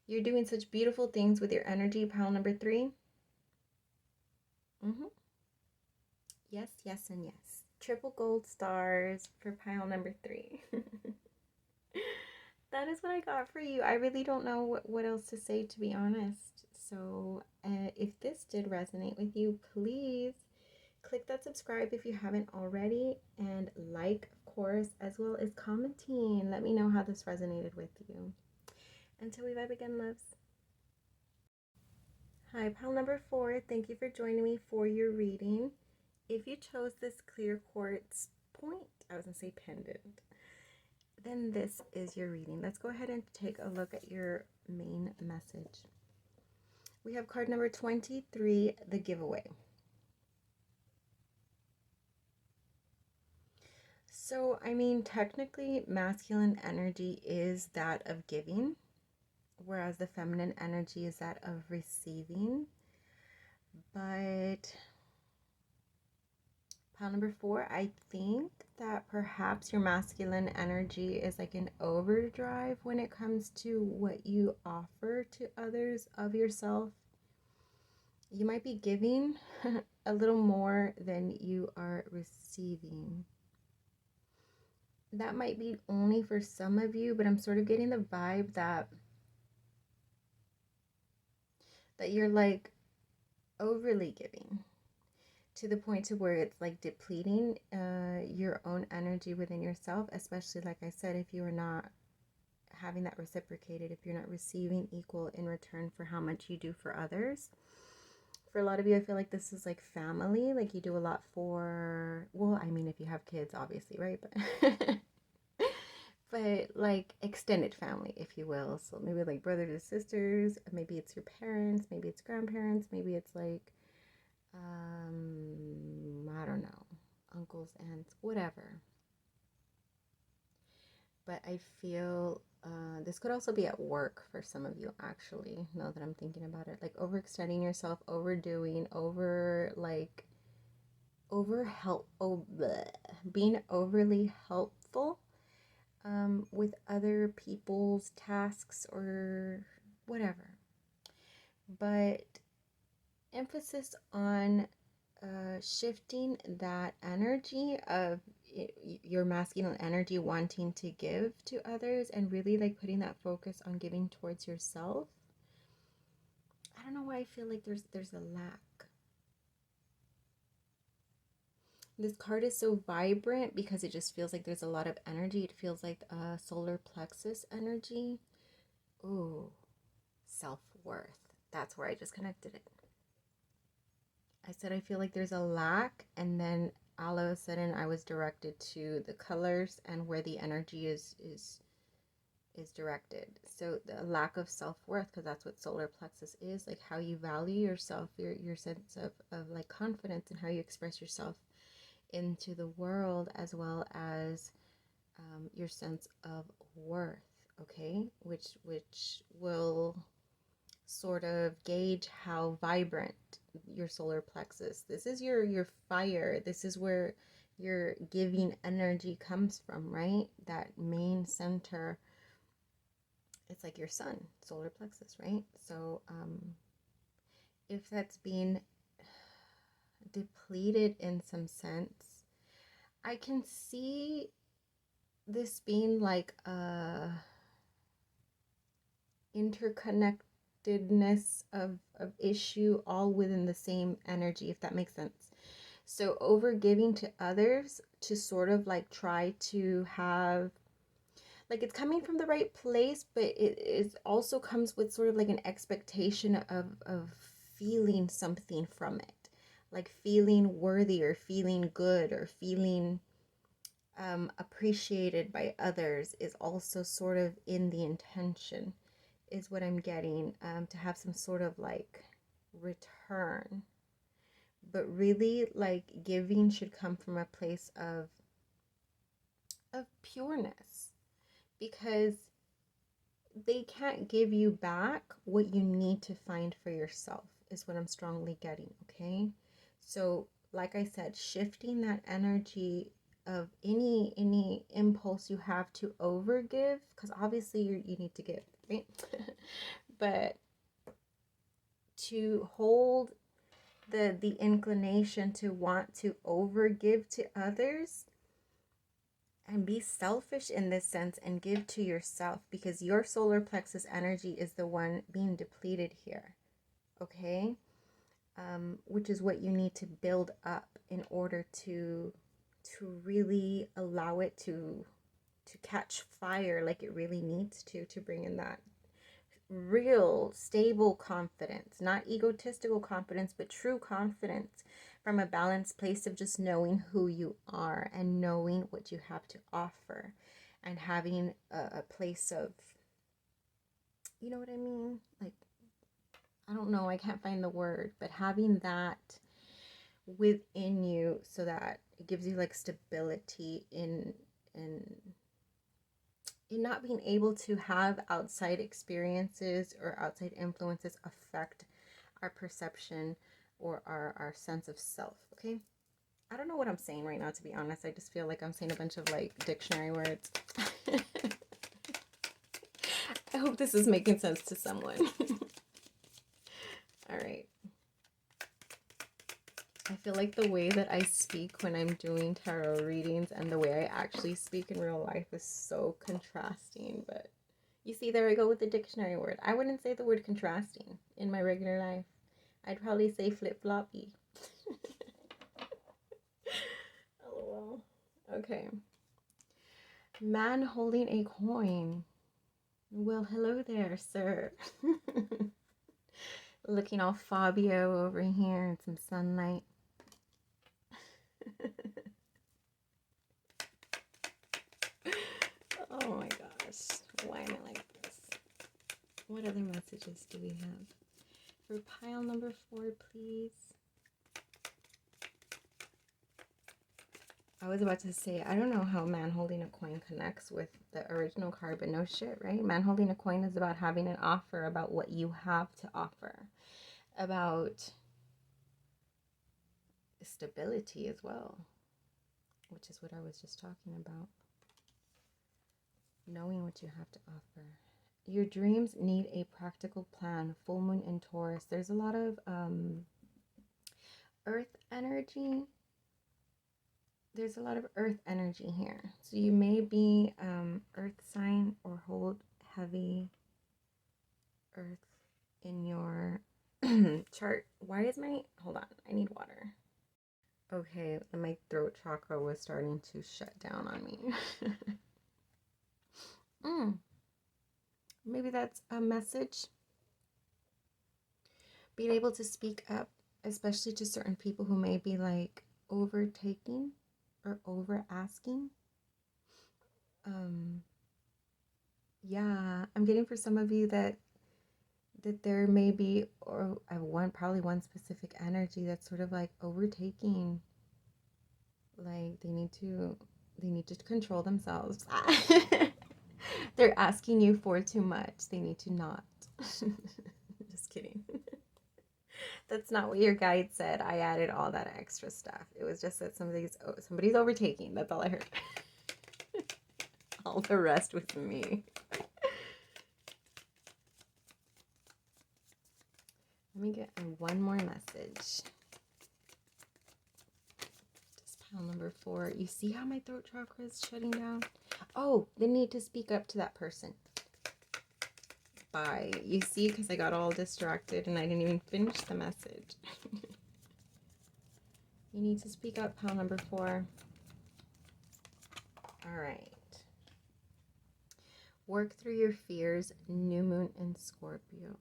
You're doing such beautiful things with your energy, pile number 3. Yes, yes, and yes. Triple gold stars for pile number 3. That is what I got for you. I really don't know what else to say, to be honest. So if this did resonate with you, please click that subscribe if you haven't already, and like, of course, as well as commenting. Let me know how this resonated with you. Until we vibe again, loves. Hi, pile number 4. Thank you for joining me for your reading. If you chose this clear quartz point, I was going to say pendant, then this is your reading. Let's go ahead and take a look at your main message. We have card number 23, the giveaway. So, I mean, technically, masculine energy is that of giving, whereas the feminine energy is that of receiving. But pile number 4, I think that perhaps your masculine energy is like an overdrive when it comes to what you offer to others of yourself. You might be giving a little more than you are receiving. That might be only for some of you, but I'm sort of getting the vibe that you're like overly giving to the point to where it's like depleting your own energy within yourself, especially, like I said, if you are not having that reciprocated, if you're not receiving equal in return for how much you do for others. For a lot of you, I feel like this is like family, like you do a lot for, well, I mean, if you have kids, obviously, right? But but like extended family, if you will. So maybe like brothers and sisters, maybe it's your parents, maybe it's grandparents, maybe it's like I don't know, uncles, aunts, whatever. But I feel this could also be at work for some of you, actually, now that I'm thinking about it. Like overextending yourself, overdoing, being overly helpful with other people's tasks or whatever. But emphasis on shifting that energy of your masculine energy wanting to give to others, and really like putting that focus on giving towards yourself. I don't know why I feel like there's a lack. This card is so vibrant because it just feels like there's a lot of energy. It feels like solar plexus energy. Ooh, self-worth. That's where I just connected it. I said I feel like there's a lack, and then all of a sudden I was directed to the colors and where the energy is directed. So the lack of self-worth, because that's what solar plexus is, like how you value yourself, your sense of like confidence, and how you express yourself into the world, as well as your sense of worth, okay, which will sort of gauge how vibrant your solar plexus. This is your fire. This is where your giving energy comes from, right? That main center. It's like your sun, solar plexus, right? So if that's being depleted in some sense, I can see this being like a interconnectedness of issue all within the same energy, if that makes sense. So over giving to others to sort of like try to have, like, it's coming from the right place, but it also comes with sort of like an expectation of feeling something from it, like feeling worthy or feeling good or feeling appreciated by others is also sort of in the intention, is what I'm getting, to have some sort of like return. But really, like, giving should come from a place of pureness, because they can't give you back what you need to find for yourself, is what I'm strongly getting, okay? So like I said, shifting that energy of any impulse you have to overgive, because obviously you need to give, right? But to hold the inclination to want to overgive to others and be selfish in this sense and give to yourself, because your solar plexus energy is the one being depleted here, okay? Which is what you need to build up in order to really allow it to catch fire like it really needs to bring in that real stable confidence, not egotistical confidence, but true confidence from a balanced place of just knowing who you are and knowing what you have to offer, and having a place of, you know what I mean? Like, I don't know, I can't find the word, but having that within you so that it gives you like stability in not being able to have outside experiences or outside influences affect our perception or our sense of self, okay? I don't know what I'm saying right now, to be honest. I just feel like I'm saying a bunch of like dictionary words. I hope this is making sense to someone. All right. I feel like the way that I speak when I'm doing tarot readings and the way I actually speak in real life is so contrasting, but you see, there I go with the dictionary word. I wouldn't say the word contrasting in my regular life. I'd probably say flip-floppy. LOL. Okay. Man holding a coin. Well, hello there, sir. Looking all Fabio over here in some sunlight. Oh my gosh. Why am I like this? What other messages do we have? For pile number 4, please. I was about to say, I don't know how man holding a coin connects with the original card, but no shit, right? Man holding a coin is about having an offer, about what you have to offer, about stability as well, which is what I was just talking about. Knowing what you have to offer. Your dreams need a practical plan. Full moon in Taurus. There's a lot of earth energy. There's a lot of earth energy here. So you may be earth sign or hold heavy earth in your chart. Why is my, hold on, I need water. Okay, my throat chakra was starting to shut down on me. Maybe that's a message. being able to speak up, especially to certain people who may be like overtaking or over asking. Yeah, I'm getting for some of you that there may be, or probably one specific energy that's sort of like overtaking, like they need to control themselves. They're asking you for too much. They need to not. Just kidding. That's not what your guide said. I added all that extra stuff. It was just that somebody's overtaking. That's all I heard. All the rest was me. Let me get one more message. Just pile number 4. You see how my throat chakra is shutting down? Oh, they need to speak up to that person. Bye. You see, because I got all distracted and I didn't even finish the message. You need to speak up, pile number 4. All right. Work through your fears, new moon in Scorpio.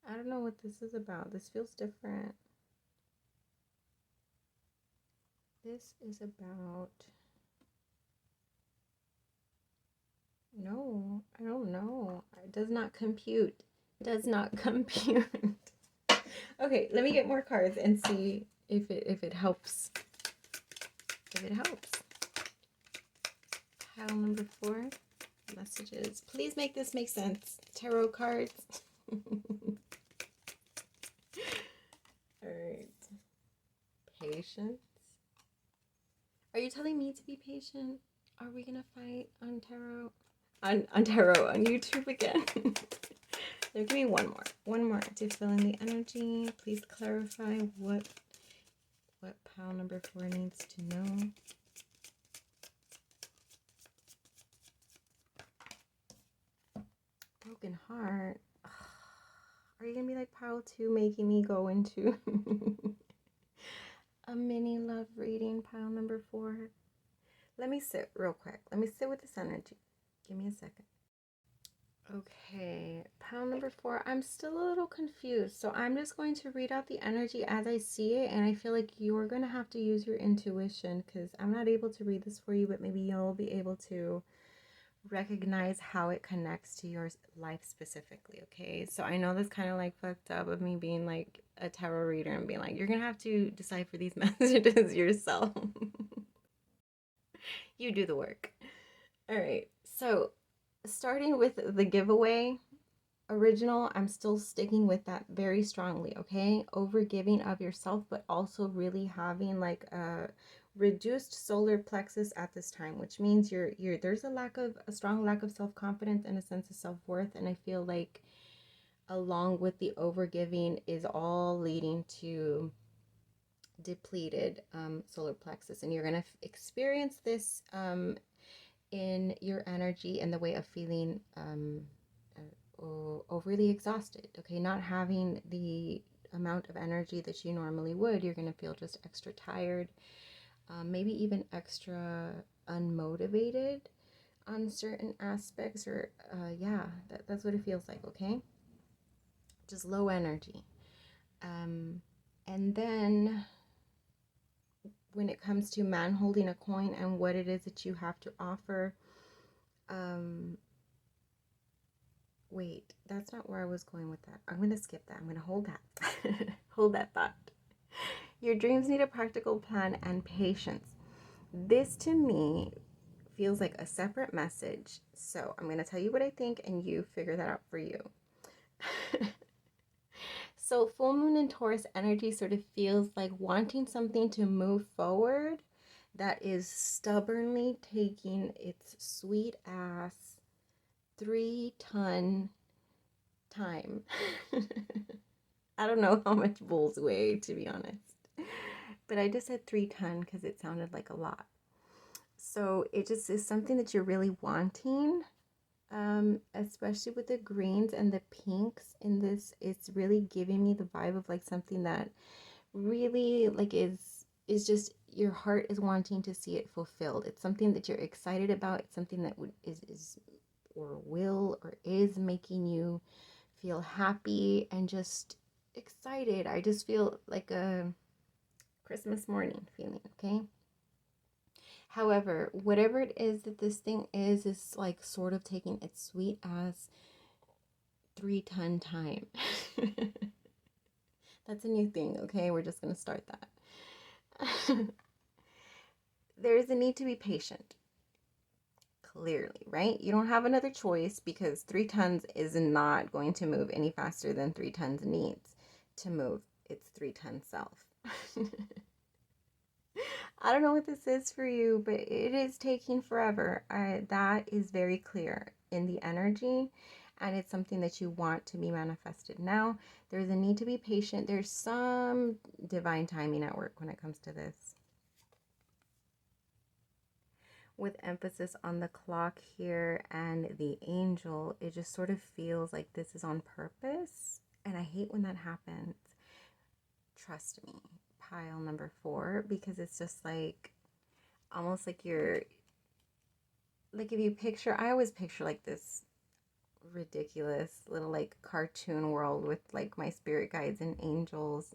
I don't know what this is about. This feels different. This is about... No, I don't know. It does not compute. It does not compute. Okay, let me get more cards and see if it helps. If it helps. Pile number 4. Messages. Please make this make sense. Tarot cards. Alright. Patience. Are you telling me to be patient? Are we gonna fight on tarot? On tarot on YouTube again? Give me one more to fill in the energy. Please clarify what pile number 4 needs to know. Broken heart. Are you gonna be like pile 2, making me go into a mini love reading, pile number 4? Let me sit real quick. Let me sit with this energy. Give me a second. Okay, pile number 4. I'm still a little confused, so I'm just going to read out the energy as I see it, and I feel like you're going to have to use your intuition because I'm not able to read this for you, but maybe you'll be able to recognize how it connects to your life specifically, okay? So I know that's kind of like fucked up of me being like a tarot reader and being like, you're going to have to decipher these messages yourself. You do the work. All right, so starting with the giveaway original, I'm still sticking with that very strongly, okay? Overgiving of yourself, but also really having like a reduced solar plexus at this time, which means there's a strong lack of self-confidence and a sense of self-worth, and I feel like along with the overgiving is all leading to depleted solar plexus, and you're going to experience this in your energy in the way of feeling overly exhausted, okay? Not having the amount of energy that you normally would. You're going to feel just extra tired, maybe even extra unmotivated on certain aspects, or yeah, that's what it feels like, okay? Just low energy. And then when it comes to man holding a coin and what it is that you have to offer, wait, that's not where I was going with that. I'm going to skip that. I'm going to hold that. Hold that thought. Your dreams need a practical plan and patience. This to me feels like a separate message. So I'm going to tell you what I think and you figure that out for you. So full moon in Taurus energy sort of feels like wanting something to move forward that is stubbornly taking its sweet ass 3-ton time. I don't know how much bulls weigh, to be honest, but I just said 3-ton because it sounded like a lot. So it just is something that you're really wanting. Especially with the greens and the pinks in this, it's really giving me the vibe of like something that really like is is just your heart is wanting to see it fulfilled. It's something that you're excited about. It's something that is or will or is making you feel happy and just excited. I just feel like a Christmas morning feeling, okay? However, whatever it is that this thing is like sort of taking its sweet ass 3-ton time. That's a new thing, okay? We're just going to start that. There's a need to be patient. Clearly, right? You don't have another choice because 3 tons is not going to move any faster than 3 tons needs to move its 3-ton self. I don't know what this is for you, but it is taking forever. That is very clear in the energy, and it's something that you want to be manifested now. There's a need to be patient. There's some divine timing at work when it comes to this. With emphasis on the clock here and the angel, it just sort of feels like this is on purpose, and I hate when that happens. Trust me, pile number 4, because it's just like almost like you're like, if you picture, I always picture like this ridiculous little like cartoon world with like my spirit guides and angels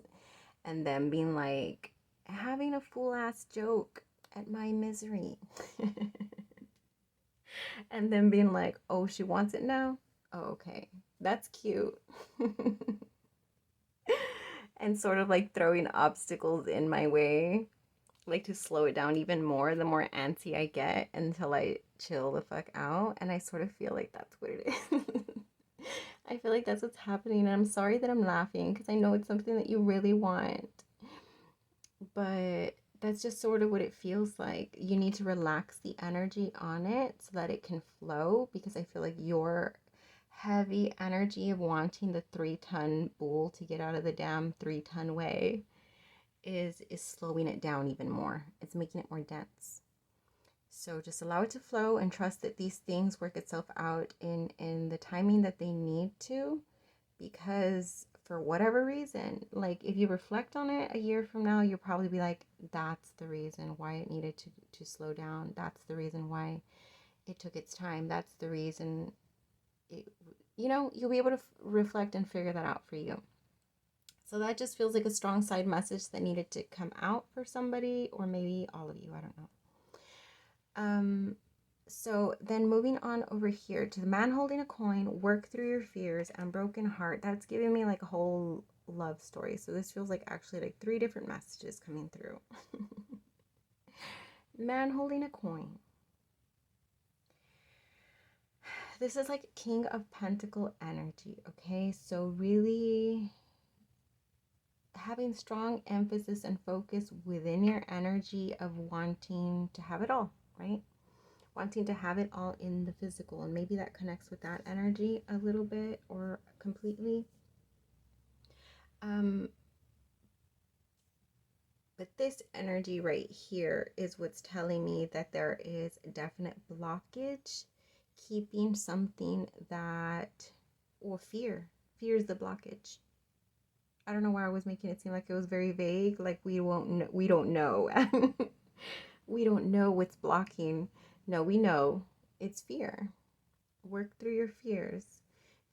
and them being like having a fool ass joke at my misery. And then being like, oh, she wants it now? Oh, okay, that's cute. And sort of like throwing obstacles in my way, like to slow it down even more the more antsy I get until I chill the fuck out. And I sort of feel like that's what it is. I feel like that's what's happening, and I'm sorry that I'm laughing because I know it's something that you really want, but that's just sort of what it feels like. You need to relax the energy on it so that it can flow, because I feel like your heavy energy of wanting the 3-ton bull to get out of the damn 3-ton way is slowing it down even more. It's making it more dense. So just allow it to flow and trust that these things work itself out in the timing that they need to, because for whatever reason, like if you reflect on it a year from now, you'll probably be like, that's the reason why it needed to slow down. That's the reason why it took its time. That's the reason you'll be able to reflect and figure that out for you. So that just feels like a strong side message that needed to come out for somebody, or maybe all of you, I don't know. So then moving on over here to the man holding a coin, work through your fears and broken heart. That's giving me like a whole love story. So this feels like actually like 3 different messages coming through. Man holding a coin. This is like King of Pentacle energy, okay? So really having strong emphasis and focus within your energy of wanting to have it all, right? Wanting to have it all in the physical, and maybe that connects with that energy a little bit or completely. But this energy right here is what's telling me that there is a definite blockage keeping something that, or fear is the blockage. I don't know why I was making it seem like it was very vague, like we don't know. We don't know what's blocking. No, we know it's fear. Work through your fears.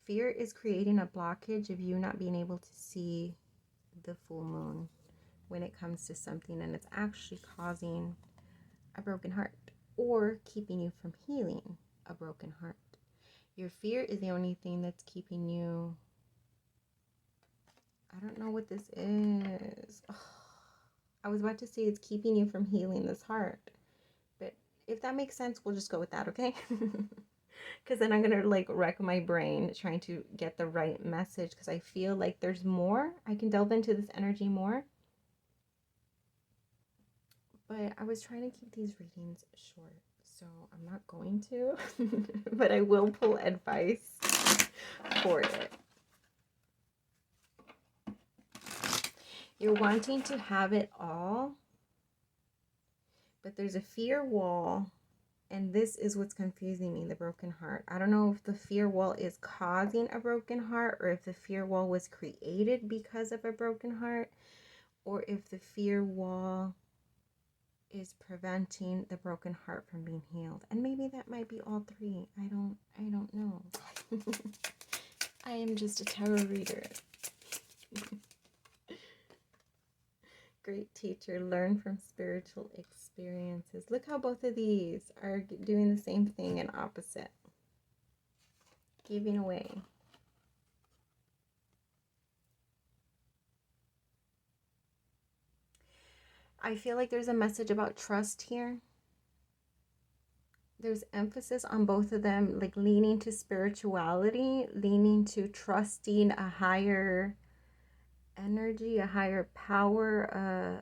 Fear is creating a blockage of you not being able to see the full moon when it comes to something, and it's actually causing a broken heart or keeping you from healing a broken heart. Your fear is the only thing that's keeping you. I don't know what this is. Oh, I was about to say it's keeping you from healing this heart, but if that makes sense, we'll just go with that, okay? Because then I'm gonna like wreck my brain trying to get the right message, because I feel like there's more. I can delve into this energy more, but I was trying to keep these readings short, so I'm not going to, but I will pull advice for it. You're wanting to have it all, but there's a fear wall, and this is what's confusing me, the broken heart. I don't know if the fear wall is causing a broken heart, or if the fear wall was created because of a broken heart, or if the fear wall is preventing the broken heart from being healed. And maybe that might be all three. I don't know. I am just a tarot reader. Great teacher, learn from spiritual experiences. Look how both of these are doing the same thing and opposite. Giving away. I feel like there's a message about trust here. There's emphasis on both of them, like leaning to spirituality, leaning to trusting a higher energy, a higher power,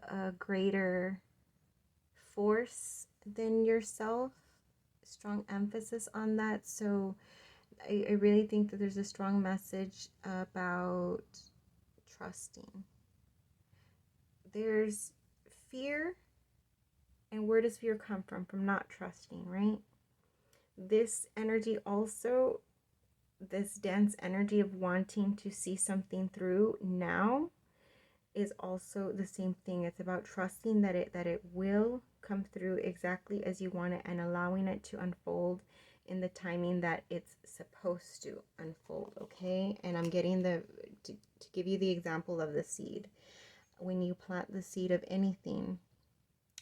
a greater force than yourself. Strong emphasis on that. So I really think that there's a strong message about trusting. There's fear, and where does fear come from? From not trusting, right? This energy also, this dense energy of wanting to see something through now, is also the same thing. It's about trusting that it will come through exactly as you want it, and allowing it to unfold in the timing that it's supposed to unfold. Okay, and I'm getting to give you the example of the seed. When you plant the seed of anything,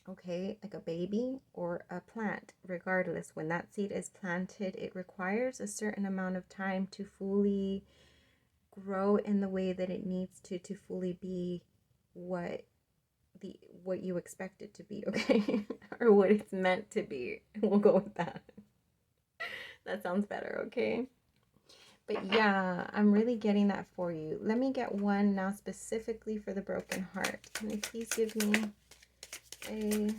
okay, like a baby or a plant, regardless, when that seed is planted, it requires a certain amount of time to fully grow in the way that it needs to fully be what you expect it to be, okay? Or what it's meant to be. We'll go with that. That sounds better, okay? But yeah, I'm really getting that for you. Let me get one now specifically for the broken heart. Can you please give me a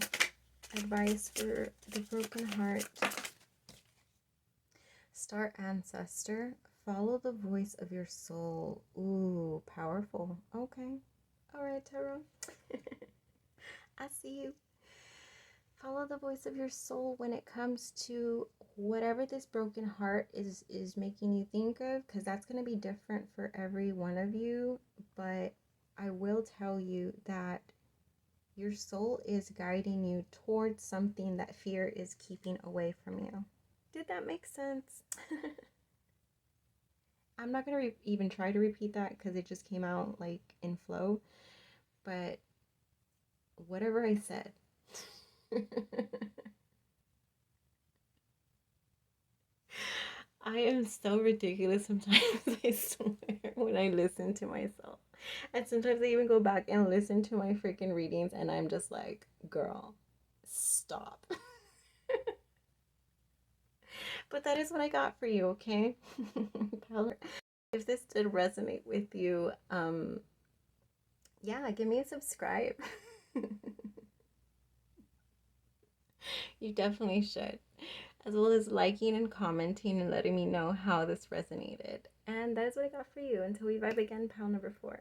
advice for the broken heart? Star Ancestor, follow the voice of your soul. Ooh, powerful. Okay. All right, Tarot. I see you. Follow the voice of your soul when it comes to whatever this broken heart is making you think of, because that's going to be different for every one of you. But I will tell you that your soul is guiding you towards something that fear is keeping away from you. Did that make sense? I'm not going to even try to repeat that because it just came out like in flow. But whatever I said. I am so ridiculous sometimes, I swear, when I listen to myself. And sometimes I even go back and listen to my freaking readings and I'm just like, girl, stop. But that is what I got for you, okay? If this did resonate with you, yeah, give me a subscribe. You definitely should. As well as liking and commenting and letting me know how this resonated. And that is what I got for you. Until we vibe again, pal number 4.